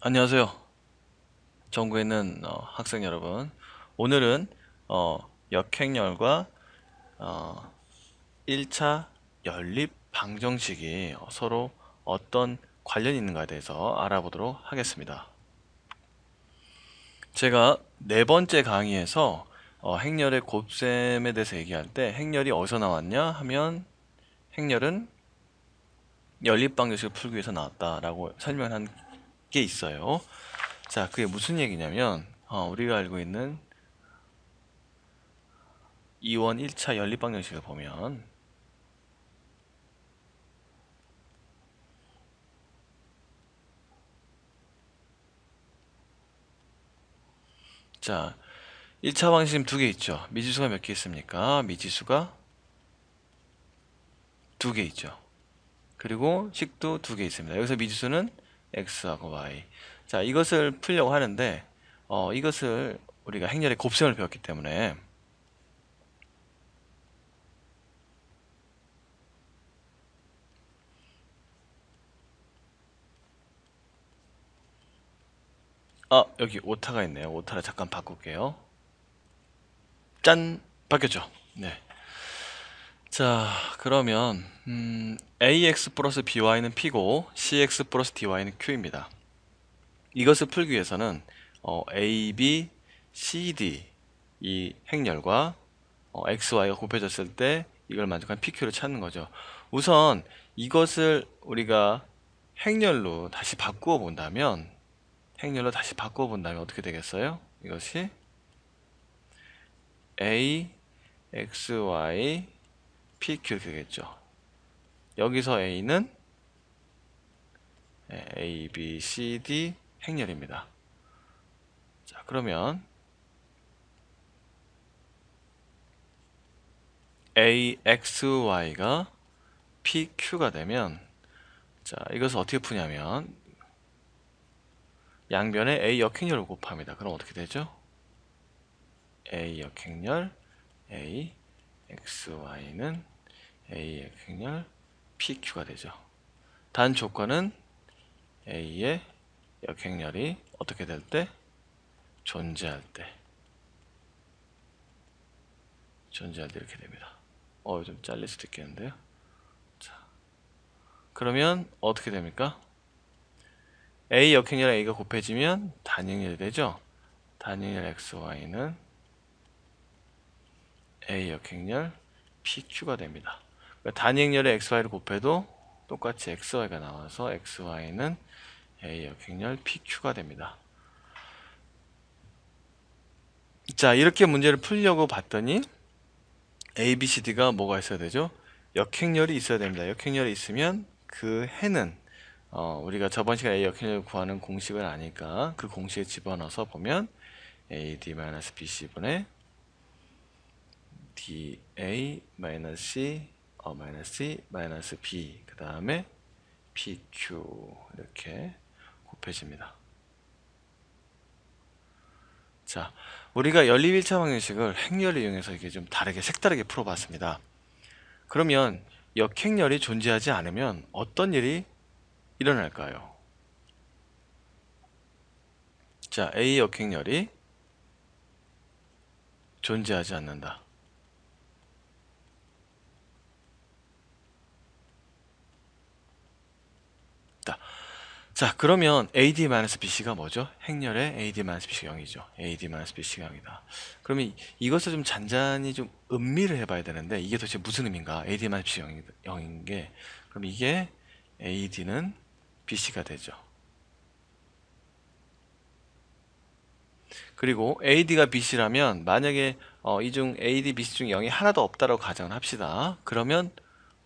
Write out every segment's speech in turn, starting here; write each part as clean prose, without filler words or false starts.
안녕하세요. 전국에 있는 학생 여러분. 오늘은 역행열과 1차 연립 방정식이 서로 어떤 관련이 있는가에 대해서 알아보도록 하겠습니다. 제가 네 번째 강의에서 행렬의 곱셈에 대해서 얘기할 때 행렬이 어디서 나왔냐 하면 행렬은 연립 방정식을 풀기 위해서 나왔다라고 설명한 게 있어요. 자, 그게 무슨 얘기냐면 우리가 알고 있는 이원 1차 연립 방정식을 보면 자, 1차 방식은 두 개 있죠. 미지수가 몇 개 있습니까? 미지수가 두 개 있죠. 그리고 식도 두 개 있습니다. 여기서 미지수는 x하고 y. 자, 이것을 풀려고 하는데 이것을 우리가 행렬의 곱셈을 배웠기 때문에 여기 오타가 있네요. 오타를 잠깐 바꿀게요. 짠! 바뀌었죠? 네. 자, 그러면 ax 플러스 by는 p고 cx 플러스 dy는 q입니다. 이것을 풀기 위해서는 a, b, c, d 이 행렬과 x, y가 곱해졌을 때 이걸 만족한 pq를 찾는 거죠. 우선 이것을 우리가 행렬로 다시 바꾸어 본다면 어떻게 되겠어요? 이것이 a, x, y, pq 이렇게 되겠죠. 여기서 a는 a, b, c, d 행렬입니다. 자, 그러면 a, x, y가 pq가 되면 자, 이것을 어떻게 푸냐면 양변에 a 역행렬을 곱합니다. 그럼 어떻게 되죠? a 역행렬 a, x, y는 a 역행렬 pq가 되죠. 단 조건은 a의 역행렬이 어떻게 될 때? 존재할 때 이렇게 됩니다. 좀 잘릴 수도 있겠는데요. 자, 그러면 어떻게 됩니까? a 역행렬 a가 곱해지면 단행렬이 되죠. 단행렬 xy는 a 역행렬 pq가 됩니다. 그러니까 단행렬에 xy를 곱해도 똑같이 xy가 나와서 xy는 a 역행렬 pq가 됩니다. 자, 이렇게 문제를 풀려고 봤더니 a, b, c, d가 뭐가 있어야 되죠? 역행렬이 있어야 됩니다. 역행렬이 있으면 그 해는 우리가 저번 시간에 a 역행렬을 구하는 공식을 아니까 그 공식에 집어넣어서 보면 ad-bc분의 da-c-b 그 다음에 pq 이렇게 곱해집니다. 자, 우리가 연립 1차 방정식을 행렬을 이용해서 이게 좀 다르게 색다르게 풀어봤습니다. 그러면 역행렬이 존재하지 않으면 어떤 일이 일어날까요? 자, A 역행렬이 존재하지 않는다. 자, 그러면 AD-BC가 뭐죠? 행렬의 AD-BC가 0이죠. AD-BC가 0이다. 그러면 이것을 좀 잔잔히 좀 음미를 해봐야 되는데 이게 도대체 무슨 의미인가? AD-BC가 0인 게 그럼 이게 AD는 BC가 되죠. 그리고 AD가 BC라면 만약에 이 중 AD, BC 중 0이 하나도 없다라고 가정을 합시다. 그러면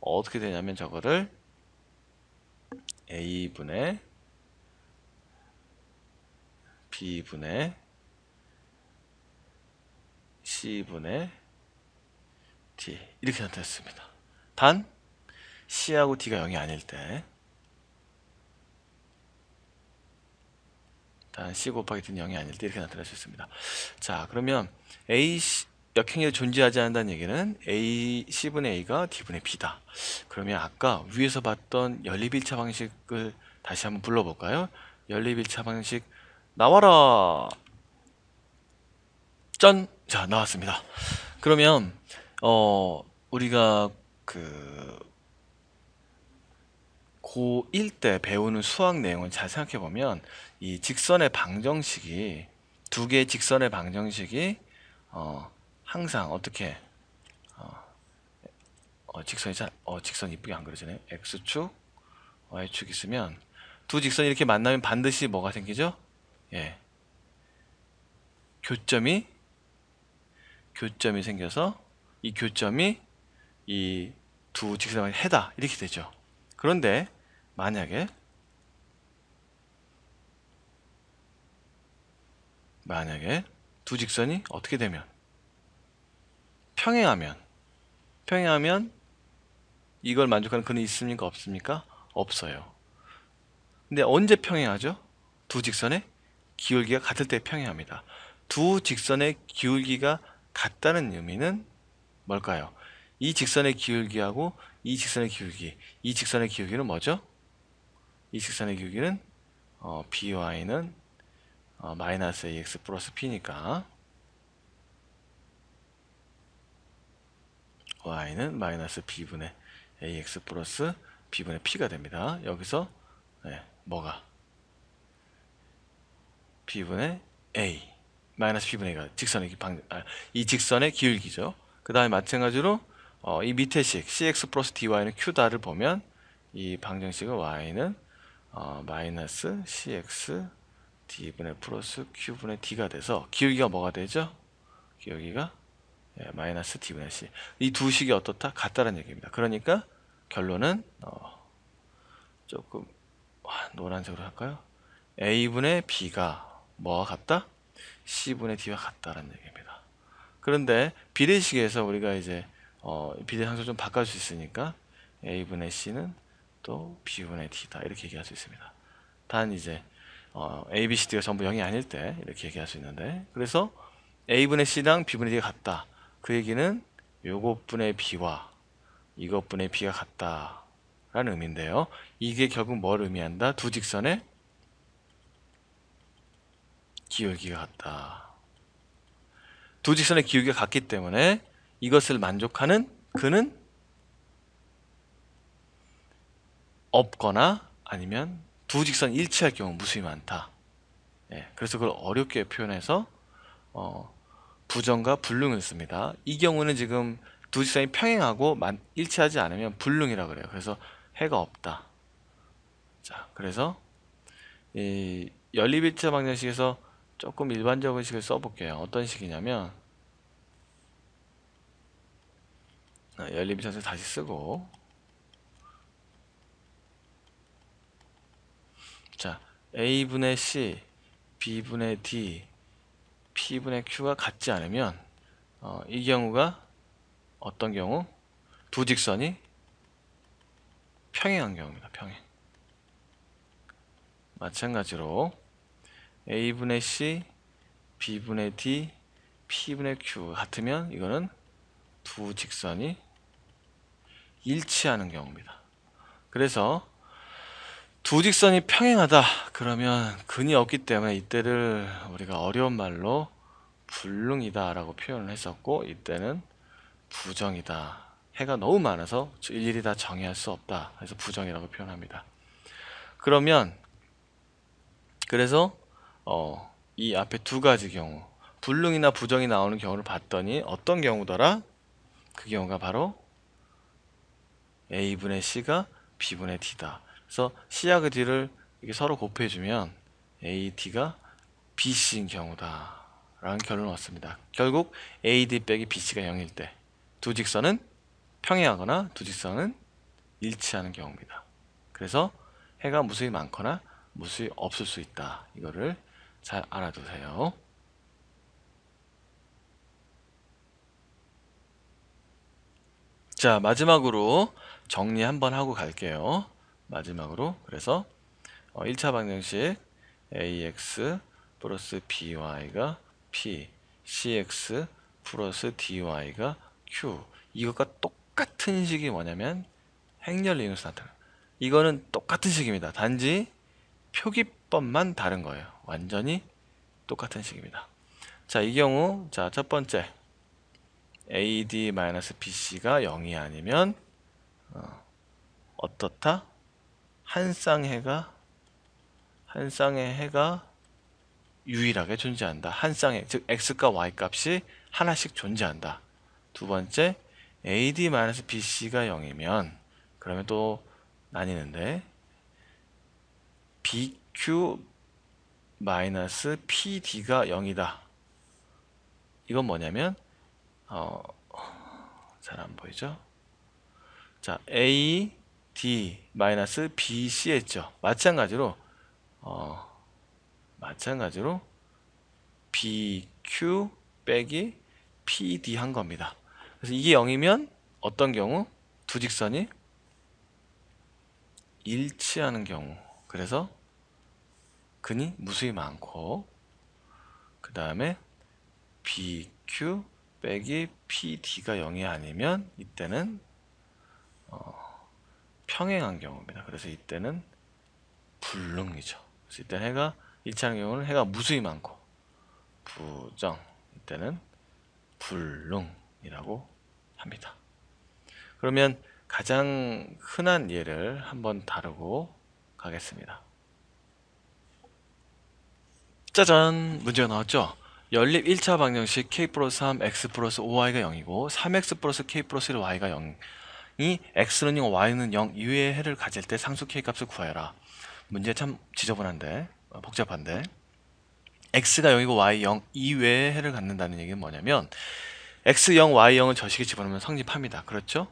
어떻게 되냐면 저거를 A분의 B분의 C분의 D 이렇게 나타냈습니다. 단 C하고 D가 0이 아닐 때 단 C 곱하기 D는 0이 아닐 때 이렇게 나타낼 수 있습니다. 자, 그러면 A, 역행렬이 존재하지 않는다는 얘기는 A, C분의 A가 D분의 B다. 그러면 아까 위에서 봤던 연립1차 방식을 다시 한번 불러볼까요? 연립1차 방식 나와라! 짠! 자, 나왔습니다. 그러면 우리가 그 고1 때 배우는 수학 내용을 잘 생각해 보면 이 직선의 방정식이 두 개의 직선의 방정식이 항상 어떻게 직선 이쁘게 안 그려지네. x축, y축 있으면 두 직선이 이렇게 만나면 반드시 뭐가 생기죠? 예, 교점이 생겨서 이 교점이 이 두 직선의 해다 이렇게 되죠. 그런데 만약에 두 직선이 어떻게 되면 평행하면 이걸 만족하는 근이 있습니까? 없습니까? 없어요. 근데 언제 평행하죠? 두 직선의 기울기가 같을 때 평행합니다. 두 직선의 기울기가 같다는 의미는 뭘까요? 이 직선의 기울기하고 이 직선의 기울기는 뭐죠? 이 직선의 기울기는 by는 마이너스 ax 플러스 p니까 y는 마이너스 b분의 ax 플러스 b분의 p가 됩니다. 여기서 뭐가? b분의 a 마이너스 b분의 a가 이 직선의 기울기죠. 그 다음에 마찬가지로 이 밑에 식 cx 플러스 dy는 q다를 보면 이 방정식은 y는 마이너스 cx d분의 플러스 q분의 d가 돼서 기울기가 뭐가 되죠? 기울기가 마이너스 d분의 c. 이 두 식이 어떻다? 같다는 얘기입니다. 그러니까 결론은 조금 노란색으로 할까요? a분의 b가 뭐와 같다? c분의 d와 같다는 얘기입니다. 그런데 비례식에서 우리가 이제 비례 상수 좀 바꿔줄 수 있으니까 a분의 c는 또 b분의 d다 이렇게 얘기할 수 있습니다. 단 이제 a, b, c, d가 전부 0이 아닐 때 이렇게 얘기할 수 있는데, 그래서 a분의 c랑 b분의 d가 같다. 그 얘기는 요것분의 b와 이것분의 b가 같다 라는 의미인데요. 이게 결국 뭘 의미한다? 두 직선의 기울기가 같다. 두 직선의 기울기가 같기 때문에 이것을 만족하는 근은 없거나 아니면 두 직선이 일치할 경우 무수히 많다. 그래서 그걸 어렵게 표현해서 부정과 불능을 씁니다. 이 경우는 지금 두 직선이 평행하고 일치하지 않으면 불능이라고 그래요. 그래서 해가 없다. 자, 그래서 이 연립일차 방정식에서 조금 일반적인 식을 써볼게요. 어떤 식이냐면 연립일차식을 다시 쓰고, 자, a분의 c, b분의 d, p분의 q가 같지 않으면 이 경우가 어떤 경우? 두 직선이 평행한 경우입니다. 평행. 마찬가지로 a분의 c, b분의 d, p분의 q 같으면 이거는 두 직선이 일치하는 경우입니다. 그래서 두 직선이 평행하다 그러면 근이 없기 때문에 이때를 우리가 어려운 말로 불능이다 라고 표현을 했었고, 이때는 부정이다. 해가 너무 많아서 일일이 다 정의할 수 없다. 그래서 부정이라고 표현합니다. 그러면 그래서 이 앞에 두 가지 경우 불능이나 부정이 나오는 경우를 봤더니 어떤 경우더라? 그 경우가 바로 a분의 c가 b분의 d다. 그래서 c하고 d를 이렇게 서로 곱해주면 a, d가 bc인 경우다 라는 결론을 얻습니다. 결국 a, d 빼기 bc가 0일 때 두 직선은 평행하거나 두 직선은 일치하는 경우입니다. 그래서 해가 무수히 많거나 무수히 없을 수 있다. 이거를 잘 알아두세요. 자, 마지막으로 정리 한번 하고 갈게요. 마지막으로. 그래서 1차 방정식 ax 플러스 by가 p, cx 플러스 dy가 q. 이것과 똑같은 식이 뭐냐면 행렬 리눅스 나타나. 이거는 똑같은 식입니다. 단지 표기법만 다른 거예요. 완전히 똑같은 식입니다. 자, 이 경우 자, 첫 번째 AD-BC가 0이 아니면 어떻다? 한 쌍의 해가 유일하게 존재한다. 한 쌍의, 즉 x과 y 값이 하나씩 존재한다. 두 번째, AD-BC가 0이면 그러면 또 나뉘는데 BQ-PD가 0이다. 이건 뭐냐면 잘 안 보이죠? 자, AD-BC 했죠. 마찬가지로 BQ 빼기 PD 한 겁니다. 그래서 이게 0이면 어떤 경우? 두 직선이 일치하는 경우. 그래서 근이 무수히 많고, 그 다음에 BQ 빼기 PD가 0이 아니면 이때는 평행한 경우입니다. 그래서 이때는 불능이죠. 그래서 이때는 해가 일치하는 경우는 해가 무수히 많고 부정, 이때는 불능이라고 합니다. 그러면 가장 흔한 예를 한번 다루고 가겠습니다. 짜잔! 문제가 나왔죠? 연립 1차 방정식 k 플러스 3, x 플러스 5y가 0이고 3x 플러스 k 플러스 1, y가 0이 x는 0, y는 0 이외의 해를 가질 때 상수 k 값을 구하여라. 문제 참 지저분한데 복잡한데 x가 0이고 y 0 이외의 해를 갖는다는 얘기는 뭐냐면 x 0, y 0을 저 식에 집어넣으면 성립합니다. 그렇죠?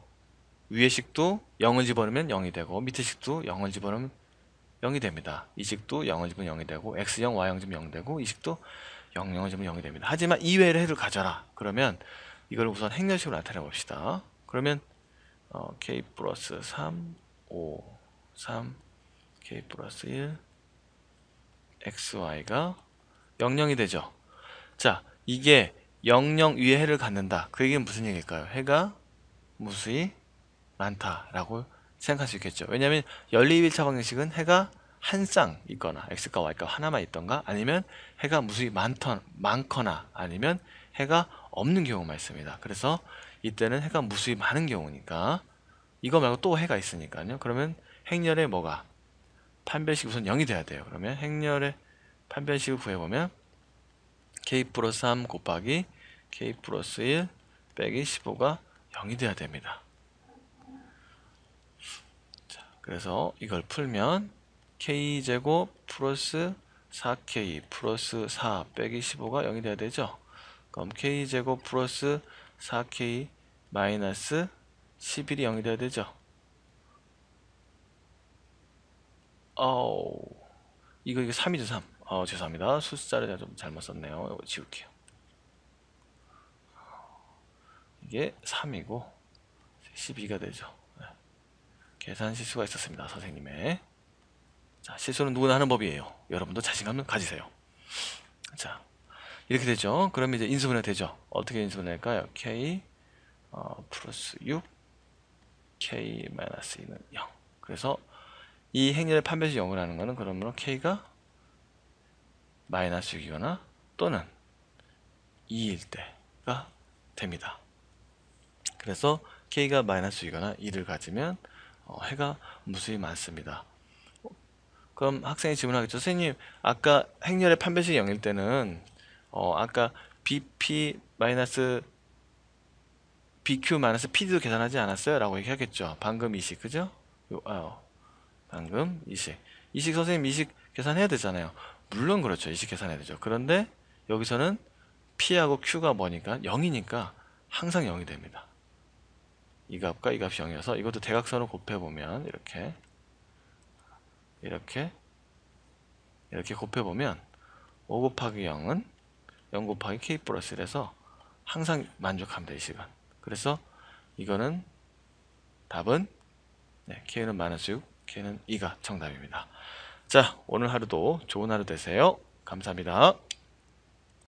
위의 식도 0을 집어넣으면 0이 되고 밑의 식도 0을 집어넣으면 0이 됩니다. 이 식도 0을 집으면 0이 되고 x0, y0 집으면 0 되고 이 식도 0, 0을 집으면 0이 됩니다. 하지만 이외의 해를 가져라. 그러면 이걸 우선 행렬식으로 나타내 봅시다. 그러면 k 플러스 3, 5, 3, k 플러스 1, xy가 0, 0이 되죠. 자, 이게 0, 0 위에 해를 갖는다. 그 얘기는 무슨 얘기일까요? 해가 무수히 많다라고 생각할 수 있겠죠. 왜냐하면 연립 1차 방정식은 해가 한 쌍 있거나 x과 y가 하나만 있던가 아니면 해가 무수히 많거나 아니면 해가 없는 경우만 있습니다. 그래서 이때는 해가 무수히 많은 경우니까 이거 말고 또 해가 있으니까요. 그러면 행렬의 뭐가? 판별식 우선 0이 돼야 돼요. 그러면 행렬의 판별식을 구해보면 k 플러스 3 곱하기 k 플러스 1 빼기 15가 0이 돼야 됩니다. 자, 그래서 이걸 풀면 k제곱 플러스 4k 플러스 4 빼기 15가 0이 돼야 되죠. 그럼 k제곱 플러스 4k 마이너스 11이 0이 돼야 되죠. 이거 3이죠 3. 죄송합니다. 숫자를 제가 좀 잘못 썼네요. 이거 지울게요. 이게 3이고 12가 되죠. 네. 계산 실수가 있었습니다. 선생님의. 자, 실수는 누구나 하는 법이에요. 여러분도 자신감을 가지세요. 자, 이렇게 되죠. 그러면 이제 인수분해 되죠. 어떻게 인수분해할까요? k 플러스 6 k 마이너스 2는 0. 그래서 이 행렬의 판별식 0을 하는 거는 그러면 k가 마이너스 6이거나 또는 2일 때가 됩니다. 그래서 k가 마이너스 2거나 2를 가지면 해가 무수히 많습니다. 그럼 학생이 질문하겠죠. 선생님, 아까 행렬의 판별식이 0일 때는 아까 bp 마이너스 bq 마이너스 pd도 계산하지 않았어요? 라고 얘기하겠죠. 방금 이식, 그죠? 방금 이식. 이식 선생님 이식 계산해야 되잖아요. 물론 그렇죠. 이식 계산해야 되죠. 그런데 여기서는 p하고 q가 뭐니까 0이니까 항상 0이 됩니다. 이 값과 이 값이 0이어서 이것도 대각선을 곱해보면 이렇게 곱해보면 5 곱하기 0은 0 곱하기 k 플러스 1에서 항상 만족합니다. 이 시간. 그래서 이거는 답은 k는 마이너스 6, k는 2가 정답입니다. 자, 오늘 하루도 좋은 하루 되세요. 감사합니다.